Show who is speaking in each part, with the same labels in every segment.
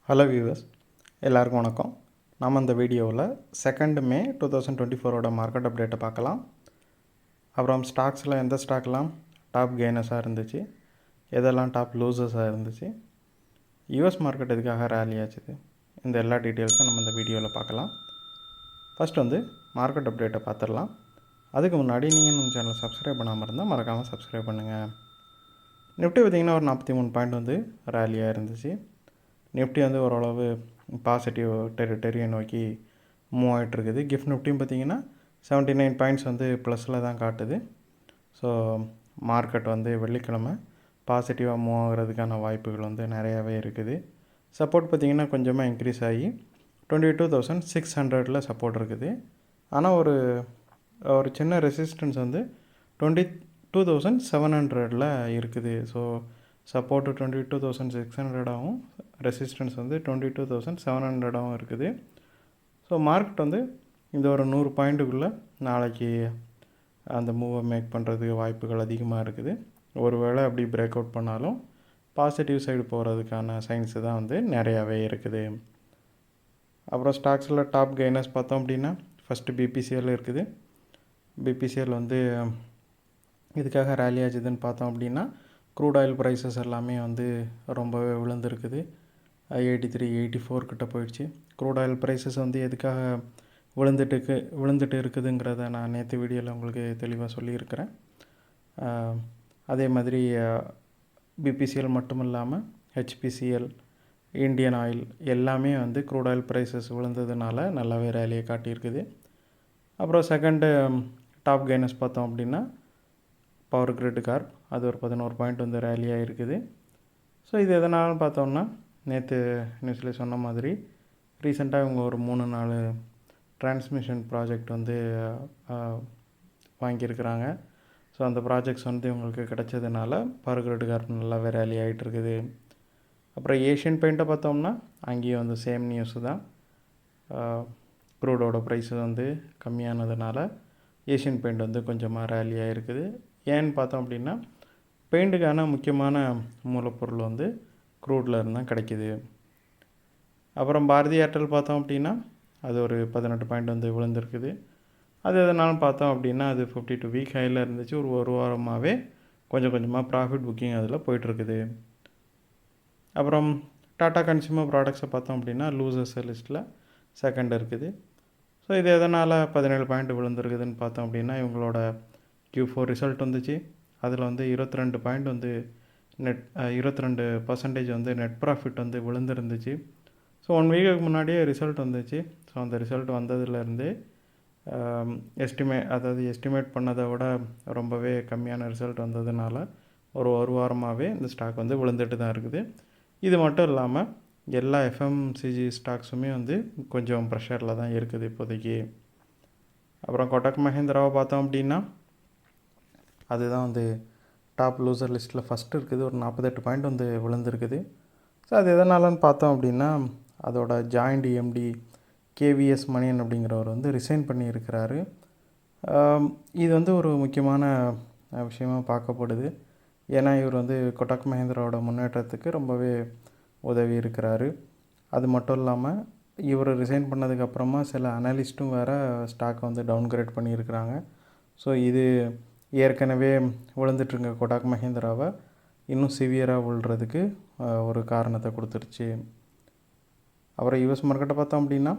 Speaker 1: Hello viewers, எல்லாருக்கும் வணக்கம். நம்ம இந்த வீடியோவில் 2 மே 2024 மார்க்கெட் அப்டேட்டை பார்க்கலாம். அப்புறம் ஸ்டாக்ஸில் எந்த ஸ்டாக்லாம் டாப் கெய்னர்ஸாக இருந்துச்சு, எதெல்லாம் டாப் லூசர்ஸாக இருந்துச்சு, யூஎஸ் மார்க்கெட் எதுக்காக ரேலி ஆச்சுது, இந்த எல்லா டீட்டெயில்ஸும் நம்ம இந்த வீடியோவில் பார்க்கலாம். ஃபஸ்ட் மார்க்கெட் அப்டேட்டை பார்த்துடலாம். அதுக்கு முன்னாடி நீங்கள் நம்ம சேனலை சப்ஸ்கிரைப் பண்ணாமல் இருந்தால் மறக்காமல் சப்ஸ்கிரைப் பண்ணுங்கள். நிஃப்டி பார்த்திங்கன்னா ஒரு 43 பாயிண்ட் ரேலியாக இருந்துச்சு. நிஃப்டி ஓரளவு பாசிட்டிவ் டெரிட்டரியை நோக்கி மூவ் ஆகிட்டுருக்குது. கிஃப்ட் நிஃப்டியும் பார்த்திங்கன்னா 79 பாயிண்ட்ஸ் ப்ளஸில் தான் காட்டுது. ஸோ மார்க்கெட் வெள்ளிக்கிழமை பாசிட்டிவாக மூவ் ஆகிறதுக்கான வாய்ப்புகள் நிறையாவே இருக்குது. சப்போர்ட் பார்த்திங்கன்னா கொஞ்சமாக இன்க்ரீஸ் ஆகி 22,600 சப்போர்ட் இருக்குது. ஆனால் ஒரு சின்ன ரெசிஸ்டன்ஸ் 22,700 இருக்குது. ஸோ சப்போர்ட்டு 22,600 ரெசிஸ்டன்ஸ் 22,700 இருக்குது. ஸோ மார்க்கெட் இந்த ஒரு 100 பாயிண்ட்டுக்குள்ளே நாளைக்கு அந்த மூவை மேக் பண்ணுறதுக்கு வாய்ப்புகள் அதிகமாக இருக்குது. ஒருவேளை அப்படி பிரேக் அவுட் பண்ணாலும் பாசிட்டிவ் சைடு போகிறதுக்கான சைன்ஸு தான் நிறையாவே இருக்குது. அப்புறம் ஸ்டாக்ஸில் டாப் கெய்னர்ஸ் பார்த்தோம் அப்படின்னா ஃபஸ்ட்டு பிபிசிஎல் இருக்குது. பிபிசிஎல் இதுக்காக ரேலி ஆச்சுதுன்னு பார்த்தோம் அப்படின்னா க்ரூட் ஆயில் ப்ரைஸஸ் எல்லாமே ரொம்பவே விழுந்துருக்குது. 83, 84 கிட்ட போயிடுச்சு. க்ரூட் ஆயில் ப்ரைஸஸ் எதுக்காக விழுந்துட்டு இருக்குதுங்கிறத நான் நேற்று வீடியோவில் உங்களுக்கு தெளிவாக சொல்லியிருக்கிறேன். அதே மாதிரி பிபிசிஎல் மட்டும் இல்லாமல் ஹெச்பிசிஎல், இந்தியன் ஆயில் எல்லாமே க்ரூட் ஆயில் ப்ரைஸஸ் விழுந்ததுனால நல்லாவே ரேலியை காட்டியிருக்குது. அப்புறம் செகண்டு டாப் கெய்னர்ஸ் பார்த்தோம் அப்படின்னா பவர் கிரிட் கார்ப், அது ஒரு 11 பாயிண்ட் ரேலியாக இருக்குது. ஸோ இது எதனாலும் பார்த்தோம்னா நேற்று நியூஸில் சொன்ன மாதிரி ரீசெண்டாக இவங்க ஒரு 3-4 டிரான்ஸ்மிஷன் ப்ராஜெக்ட் வாங்கியிருக்கிறாங்க. ஸோ அந்த ப்ராஜெக்ட்ஸ் இவங்களுக்கு கிடைச்சதுனால பவர் கிரிட் கார்ப் நல்லாவே ரேலி ஆகிட்டு இருக்குது. அப்புறம் ஏஷியன் பெயிண்ட்டை பார்த்தோம்னா அங்கேயும் சேம் நியூஸு தான். க்ரூடோட ப்ரைஸு கம்மியானதுனால ஏஷியன் பெயிண்ட் கொஞ்சமாக ரேலியாக இருக்குது. ஏன்னு பார்த்தோம் அப்படின்னா பெயிண்ட்டுக்கான முக்கியமான மூலப்பொருள் க்ரூடில் இருந்தால் கிடைக்கிது. அப்புறம் பாரதி ஏர்டெல் பார்த்தோம் அப்படின்னா அது ஒரு 18 பாயிண்ட் விழுந்திருக்குது. அது எதனாலும் பார்த்தோம் அப்படின்னா அது 52 வீக் ஹையில் இருந்துச்சு. ஒரு வாரமாகவே கொஞ்சம் கொஞ்சமாக ப்ராஃபிட் புக்கிங் அதில் போயிட்டுருக்குது. அப்புறம் டாடா கன்சியூமர் ப்ராடக்ட்ஸை பார்த்தோம் அப்படின்னா லூசர்ஸ் லிஸ்ட்டில் செகண்ட் இருக்குது. ஸோ இது எதனால் 17 பாயிண்ட் விழுந்திருக்குதுன்னு பார்த்தோம் அப்படின்னா இவங்களோட Q4 ரிசல்ட் வந்துச்சு. அதில் 22 பாயிண்ட் நெட் 22% நெட் ப்ராஃபிட் விழுந்துருந்துச்சு. ஸோ 1 வீக்குக்கு முன்னாடியே ரிசல்ட் வந்துச்சு. ஸோ அந்த ரிசல்ட் வந்ததுலேருந்தே எஸ்டிமேட் பண்ணதை விட ரொம்பவே கம்மியான ரிசல்ட் வந்ததுனால ஒரு வாரமாகவே இந்த ஸ்டாக் விழுந்துட்டு தான் இருக்குது. இது மட்டும் இல்லாமல் எல்லா எஃப்எம்சிஜி ஸ்டாக்ஸுமே கொஞ்சம் ப்ரெஷரில் தான் இருக்குது இப்போதைக்கு. அப்புறம் கொட்டக் மஹிந்திராவை பார்த்தோம் அப்படின்னா அதுதான் டாப் லூசர் லிஸ்ட்டில் ஃபஸ்ட்டு இருக்குது. ஒரு 48 பாயிண்ட் விழுந்திருக்குது. ஸோ அது எதனாலன்னு பார்த்தோம் அப்படின்னா அதோட ஜாயிண்ட் எம்டி கேவிஎஸ் மணியன் அப்படிங்கிறவர் ரிசைன் பண்ணியிருக்கிறாரு. இது ஒரு முக்கியமான விஷயமாக பார்க்கப்படுது. ஏன்னா இவர் கொட்டக் மஹிந்திராவோட முன்னேற்றத்துக்கு ரொம்பவே உதவி இருக்கிறாரு. அது மட்டும் இல்லாமல் இவர் ரிசைன் பண்ணதுக்கப்புறமா சில அனலிஸ்ட்டும் வேறு ஸ்டாக்கை டவுன்கிரேட் பண்ணியிருக்கிறாங்க. ஸோ இது ஏற்கனவே விழுந்துட்டுருங்க கொட்டாக் மஹிந்திராவை இன்னும் சிவியராக விழுறதுக்கு ஒரு காரணத்தை கொடுத்துருச்சு. அப்புறம் யூஎஸ் மார்க்கெட்டை பார்த்தோம் அப்படின்னா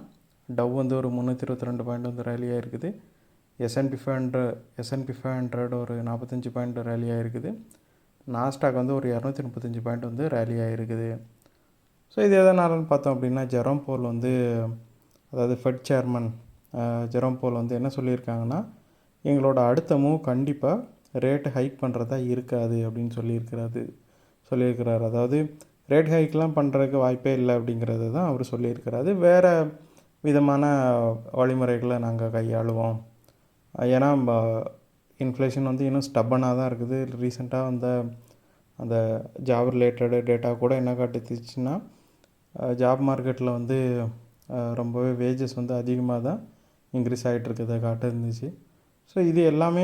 Speaker 1: டவ் ஒரு 322 பாயிண்ட் ரேலியாக இருக்குது. S&P 500 ஒரு 45 பாயிண்ட் ரேலியாக இருக்குது. நாஸ்டாக் ஒரு 235 பாயிண்ட் ரேலியாக இருக்குது. ஸோ இது எதனாலன்னு பார்த்தோம் அப்படின்னா ஜெரோம் போல் அதாவது ஃபெட் சேர்மன் ஜெரோம் போல் என்ன சொல்லியிருக்காங்கன்னா எங்களோட அடுத்த மூவ் கண்டிப்பாக ரேட்டு ஹைக் பண்ணுறதா இருக்காது அப்படின்னு சொல்லியிருக்கிறாரு. அதாவது ரேட் ஹைக்லாம் பண்ணுறதுக்கு வாய்ப்பே இல்லை அப்படிங்கிறது தான் அவர் சொல்லியிருக்கிறாரு. வேறு விதமான வழிமுறைகளை நாங்கள் கையாளுவோம். ஏன்னா இன்ஃப்ளேஷன் இன்னும் ஸ்டப்பனாக தான் இருக்குது. ரீசெண்டாக அந்த ஜாப் ரிலேட்டடு டேட்டா கூட என்ன காட்டுச்சுன்னா ஜாப் மார்க்கெட்டில் ரொம்பவே வேஜஸ் அதிகமாக தான் இன்க்ரீஸ் ஆகிட்டு இருக்கிறத காட்டுருந்துச்சு. ஸோ இது எல்லாமே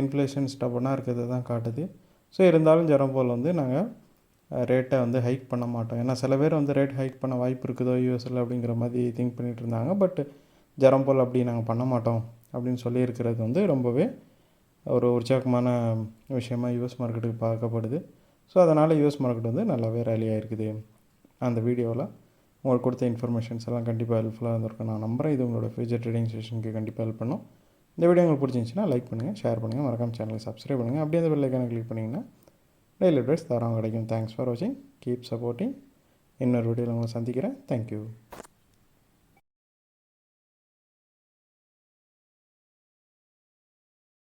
Speaker 1: இன்ஃப்ளேஷன் ஸ்டப்பனாக இருக்கிறது தான் காட்டுது. ஸோ இருந்தாலும் ஜெரோம் போல் நாங்கள் ரேட்டை வந்து ஹைக் பண்ண மாட்டோம். ஏன்னா சில பேர் வந்து ரேட் ஹைக் பண்ண வாய்ப்பு இருக்குதோ யூஎஸ்ல அப்படிங்கிற மாதிரி திங்க் பண்ணிகிட்டு இருந்தாங்க. பட் ஜெரம் அப்படி நாங்கள் பண்ண மாட்டோம் அப்படின்னு சொல்லியிருக்கிறது வந்து ரொம்பவே ஒரு உற்சாகமான விஷயமா யூஎஸ் மார்க்கெட்டுக்கு பார்க்கப்படுது. ஸோ அதனால் யூஎஸ் மார்க்கெட் வந்து நல்லாவே ரேலி ஆகிருக்குது. அந்த வீடியோவில் உங்களுக்கு கொடுத்த இன்ஃபர்மேஷன்ஸ் எல்லாம் கண்டிப்பாக ஹெல்ப்ஃபுல்லாக இருந்திருக்கும் நான் நம்புகிறேன். இது உங்களோட ஃபியூச்சர் ட்ரேடிங் செஷனுக்கு கண்டிப்பாக ஹெல்ப் பண்ணும். இந்த வீடியோ உங்களுக்கு பிடிச்சிருந்துச்சுன்னா லைக் பண்ணுங்கள், ஷேர் பண்ணுங்கள், மறக்காம சேனலுக்கு சப்ஸ்கிரைப் பண்ணுங்கள். அப்படியே அந்த பெல் ஐக்கானை கிளிக் பண்ணிங்கன்னா டெய்லி அப்டேட்ஸ் தரோம் கிடைக்கும். தேங்க்ஸ் ஃபார் வாட்சிங், கீப் சப்போர்ட்டிங். இன்னொரு வீடியோவில் உங்களை சந்திக்கிறேன். தேங்க்யூ.